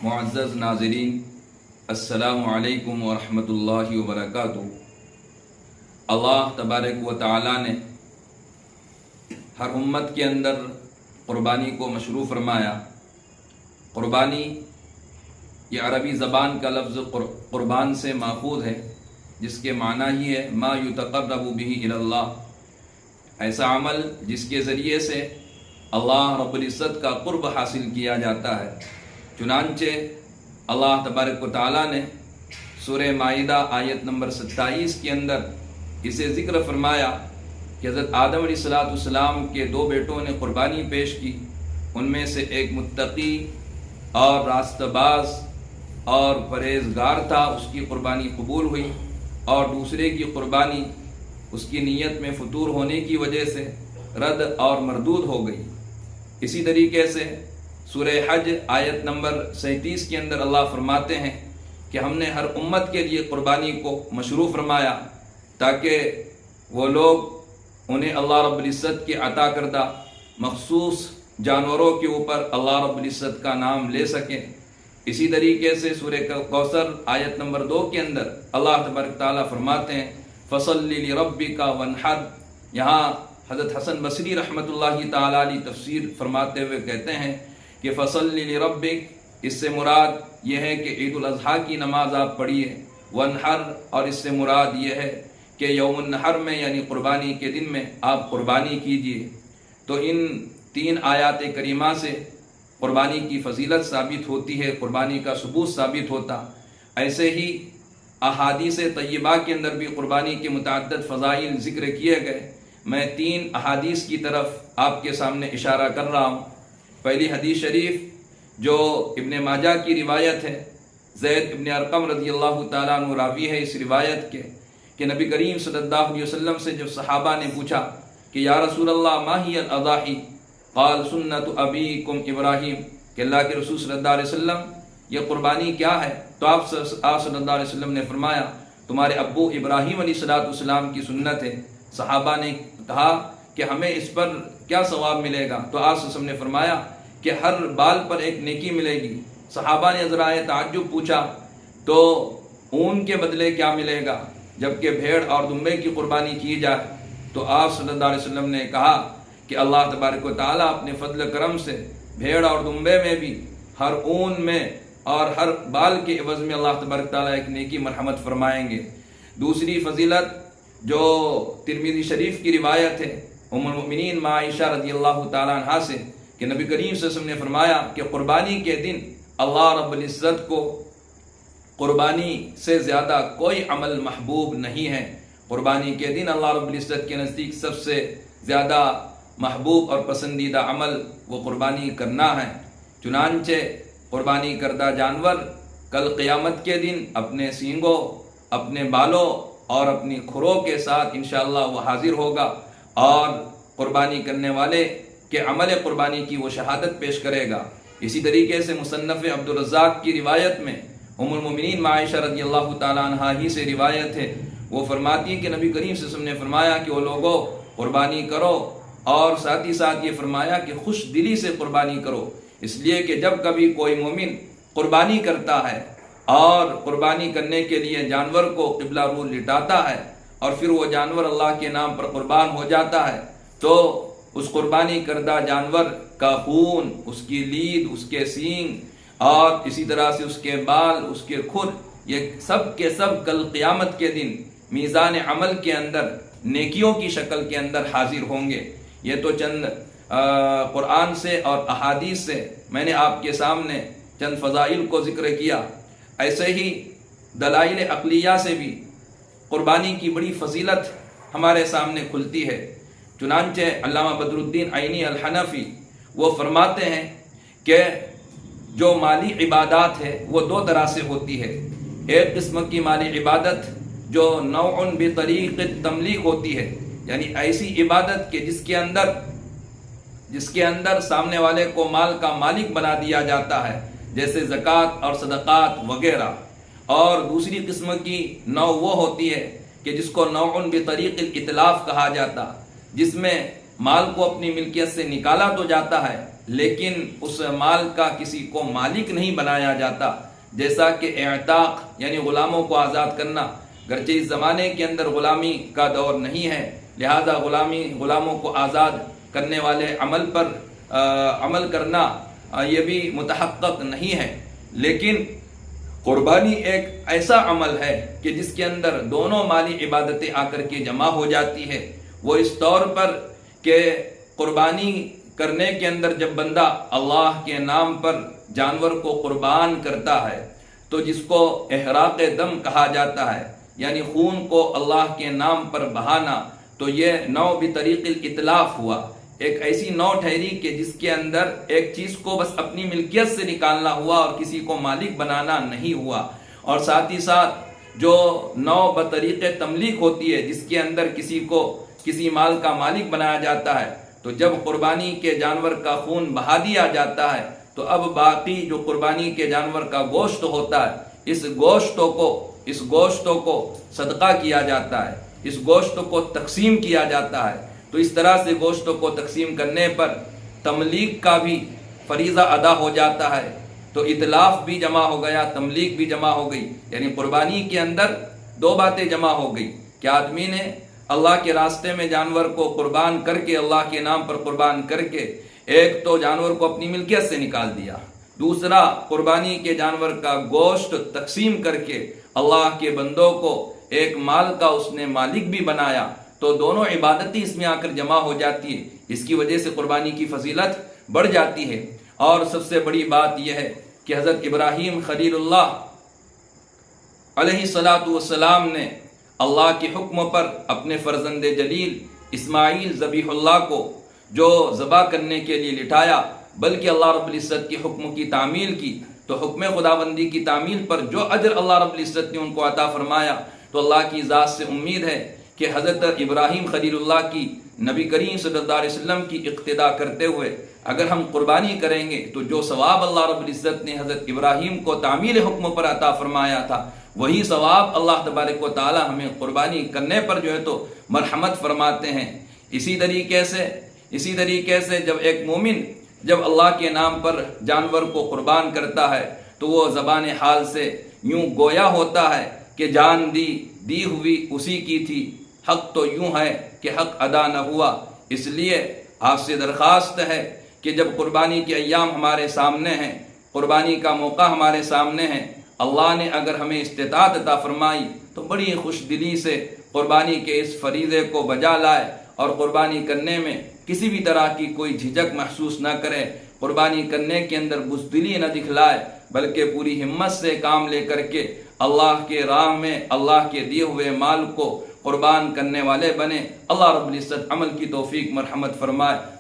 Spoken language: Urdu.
معزز ناظرین، السلام علیکم ورحمۃ اللہ وبرکاتہ۔ اللہ تبارک و تعالیٰ نے ہر امت کے اندر قربانی کو مشروع فرمایا۔ قربانی یہ عربی زبان کا لفظ قربان سے ماخوذ ہے، جس کے معنی ہی ہے ما یتقرب بہ الی اللہ، ایسا عمل جس کے ذریعے سے اللہ رب العزت کا قرب حاصل کیا جاتا ہے۔ چنانچہ اللہ تبارک و تعالیٰ نے سورہ مائدہ آیت نمبر 27 کے اندر اسے ذکر فرمایا کہ حضرت آدم علیہ السلام کے دو بیٹوں نے قربانی پیش کی، ان میں سے ایک متقی اور راستہ باز اور پرہیزگار تھا، اس کی قربانی قبول ہوئی، اور دوسرے کی قربانی اس کی نیت میں فطور ہونے کی وجہ سے رد اور مردود ہو گئی۔ اسی طریقے سے سورہ حج آیت نمبر 37 کے اندر اللہ فرماتے ہیں کہ ہم نے ہر امت کے لیے قربانی کو مشروع فرمایا تاکہ وہ لوگ انہیں اللہ رب العزت کے عطا کردہ مخصوص جانوروں کے اوپر اللہ رب العزت کا نام لے سکیں۔ اسی طریقے سے سورہ کوثر آیت نمبر 2 کے اندر اللہ تبارک تعالیٰ فرماتے ہیں فَصَلِّ لِرَبِّكَ وَانْحَرْ۔ یہاں حضرت حسن بصری رحمۃ اللہ تعالیٰ علیہ تفسیر فرماتے ہوئے کہتے ہیں کہ فَصَلِّ لِرَبِّكَ، اس سے مراد یہ ہے کہ عید الاضحیٰ کی نماز آپ پڑھیے، وانحر، اور اس سے مراد یہ ہے کہ یوم النحر میں یعنی قربانی کے دن میں آپ قربانی کیجیے۔ تو ان 3 آیات کریمہ سے قربانی کی فضیلت ثابت ہوتی ہے، قربانی کا ثبوت ثابت ہوتا۔ ایسے ہی احادیث طیبہ کے اندر بھی قربانی کے متعدد فضائل ذکر کیے گئے۔ میں 3 احادیث کی طرف آپ کے سامنے اشارہ کر رہا ہوں۔ پہلی حدیث شریف جو ابن ماجہ کی روایت ہے، زید ابن ارقم رضی اللہ تعالیٰ عنہ راوی ہے اس روایت کے، کہ نبی کریم صلی اللہ علیہ وسلم سے جب صحابہ نے پوچھا کہ یا رسول اللہ ما ہی الاضاحی، قال سنت ابیکم ابراہیم، کہ اللہ کے رسول صلی اللہ علیہ وسلم یہ قربانی کیا ہے؟ تو آپ صلی اللہ علیہ وسلم نے فرمایا تمہارے ابو ابراہیم علیہ السلام کی سنت ہے۔ صحابہ نے کہا کہ ہمیں اس پر کیا ثواب ملے گا؟ تو آپ صلی اللہ علیہ وسلم نے فرمایا کہ ہر بال پر ایک نیکی ملے گی۔ صحابہ نے ذرائع تعجب پوچھا تو اون کے بدلے کیا ملے گا جبکہ بھیڑ اور دمبے کی قربانی کی جائے؟ تو آپ صلی اللہ علیہ وسلم نے کہا کہ اللہ تبارک و تعالیٰ اپنے فضل کرم سے بھیڑ اور دمبے میں بھی ہر اون میں اور ہر بال کے عوض میں اللہ تبارک و تعالیٰ ایک نیکی مرحمت فرمائیں گے۔ دوسری فضیلت جو ترمذی شریف کی روایت ہے ام المؤمنین ماں عائشہ رضی اللہ تعالیٰ عنہا سے، کہ نبی کریم صلی اللہ علیہ وسلم نے فرمایا کہ قربانی کے دن اللہ رب العزت کو قربانی سے زیادہ کوئی عمل محبوب نہیں ہے۔ قربانی کے دن اللہ رب العزت کے نزدیک سب سے زیادہ محبوب اور پسندیدہ عمل وہ قربانی کرنا ہے۔ چنانچہ قربانی کردہ جانور کل قیامت کے دن اپنے سینگوں، اپنے بالوں اور اپنی کھروں کے ساتھ انشاءاللہ وہ حاضر ہوگا اور قربانی کرنے والے کہ عمل قربانی کی وہ شہادت پیش کرے گا۔ اسی طریقے سے مصنف عبدالرزاق کی روایت میں ام المؤمنین ماں عائشہ رضی اللہ تعالیٰ عنہا ہی سے روایت ہے، وہ فرماتی ہیں کہ نبی کریم صلی اللہ علیہ وسلم نے فرمایا کہ وہ لوگوں قربانی کرو، اور ساتھ ہی ساتھ یہ فرمایا کہ خوش دلی سے قربانی کرو، اس لیے کہ جب کبھی کوئی مومن قربانی کرتا ہے اور قربانی کرنے کے لیے جانور کو قبلہ رو لٹاتا ہے اور پھر وہ جانور اللہ کے نام پر قربان ہو جاتا ہے، تو اس قربانی کردہ جانور کا خون، اس کی لید، اس کے سینگ اور اسی طرح سے اس کے بال، اس کے کھر، یہ سب کے سب کل قیامت کے دن میزان عمل کے اندر نیکیوں کی شکل کے اندر حاضر ہوں گے۔ یہ تو چند قرآن سے اور احادیث سے میں نے آپ کے سامنے چند فضائل کو ذکر کیا۔ ایسے ہی دلائل عقلیہ سے بھی قربانی کی بڑی فضیلت ہمارے سامنے کھلتی ہے۔ چنانچہ علامہ بدر الدین عینی الحنفی وہ فرماتے ہیں کہ جو مالی عبادات ہے وہ 2 طرح سے ہوتی ہے۔ ایک قسم کی مالی عبادت جو نوع بطریق تملیک ہوتی ہے، یعنی ایسی عبادت کہ جس کے اندر سامنے والے کو مال کا مالک بنا دیا جاتا ہے، جیسے زکوٰۃ اور صدقات وغیرہ۔ اور دوسری قسم کی نوع وہ ہوتی ہے کہ جس کو نوع بطریق الاتلاف کہا جاتا، جس میں مال کو اپنی ملکیت سے نکالا تو جاتا ہے لیکن اس مال کا کسی کو مالک نہیں بنایا جاتا، جیسا کہ اعتاق یعنی غلاموں کو آزاد کرنا، گرچہ اس زمانے کے اندر غلامی کا دور نہیں ہے، لہذا غلاموں کو آزاد کرنے والے عمل پر عمل کرنا یہ بھی متحقق نہیں ہے، لیکن قربانی ایک ایسا عمل ہے کہ جس کے اندر دونوں مالی عبادتیں آ کر کے جمع ہو جاتی ہے۔ وہ اس طور پر کہ قربانی کرنے کے اندر جب بندہ اللہ کے نام پر جانور کو قربان کرتا ہے تو جس کو احراق دم کہا جاتا ہے، یعنی خون کو اللہ کے نام پر بہانا، تو یہ نوع بطریق الاتلاف ہوا، ایک ایسی نوع ٹھہری کہ جس کے اندر ایک چیز کو بس اپنی ملکیت سے نکالنا ہوا اور کسی کو مالک بنانا نہیں ہوا، اور ساتھ ہی ساتھ جو نوع بطریق تملیک ہوتی ہے جس کے اندر کسی کو کسی مال کا مالک بنایا جاتا ہے، تو جب قربانی کے جانور کا خون بہا دیا جاتا ہے تو اب باقی جو قربانی کے جانور کا گوشت ہوتا ہے اس گوشتوں کو صدقہ کیا جاتا ہے، اس گوشت کو تقسیم کیا جاتا ہے۔ تو اس طرح سے گوشت کو تقسیم کرنے پر تملیک کا بھی فریضہ ادا ہو جاتا ہے، تو اتلاف بھی جمع ہو گیا، تملیک بھی جمع ہو گئی، یعنی قربانی کے اندر دو باتیں جمع ہو گئی کہ آدمی نے اللہ کے راستے میں جانور کو قربان کر کے، اللہ کے نام پر قربان کر کے، ایک تو جانور کو اپنی ملکیت سے نکال دیا، دوسرا قربانی کے جانور کا گوشت تقسیم کر کے اللہ کے بندوں کو ایک مال کا اس نے مالک بھی بنایا، تو دونوں عبادتیں اس میں آ کر جمع ہو جاتی ہے۔ اس کی وجہ سے قربانی کی فضیلت بڑھ جاتی ہے۔ اور سب سے بڑی بات یہ ہے کہ حضرت ابراہیم خلیل اللہ علیہ الصلاۃ والسلام نے اللہ کے حکم پر اپنے فرزند جلیل اسماعیل ذبیح اللہ کو جو ذبح کرنے کے لیے لٹایا، بلکہ اللہ رب العزت کے حکم کی تعمیل کی، تو حکم خداوندی کی تعمیل پر جو اجر اللہ رب العزت نے ان کو عطا فرمایا، تو اللہ کی ذات سے امید ہے کہ حضرت ابراہیم خلیل اللہ کی نبی کریم صلی اللہ علیہ وسلم کی اقتداء کرتے ہوئے اگر ہم قربانی کریں گے تو جو ثواب اللہ رب العزت نے حضرت ابراہیم کو تعمیل حکم پر عطا فرمایا تھا، وہی ثواب اللہ تبارک و تعالی ہمیں قربانی کرنے پر جو ہے تو مرحمت فرماتے ہیں۔ اسی طریقے سے جب ایک مومن جب اللہ کے نام پر جانور کو قربان کرتا ہے تو وہ زبان حال سے یوں گویا ہوتا ہے کہ جان دی ہوئی اسی کی تھی، حق تو یوں ہے کہ حق ادا نہ ہوا۔ اس لیے آپ سے درخواست ہے کہ جب قربانی کے ایام ہمارے سامنے ہیں، قربانی کا موقع ہمارے سامنے ہے، اللہ نے اگر ہمیں استطاعت عطا فرمائی تو بڑی خوش دلی سے قربانی کے اس فریضے کو بجا لائے اور قربانی کرنے میں کسی بھی طرح کی کوئی جھجک محسوس نہ کرے، قربانی کرنے کے اندر بزدلی نہ دکھلائے، بلکہ پوری ہمت سے کام لے کر کے اللہ کے راہ میں اللہ کے دیے ہوئے مال کو قربان کرنے والے بنے۔ اللہ رب العزت عمل کی توفیق مرحمت فرمائے۔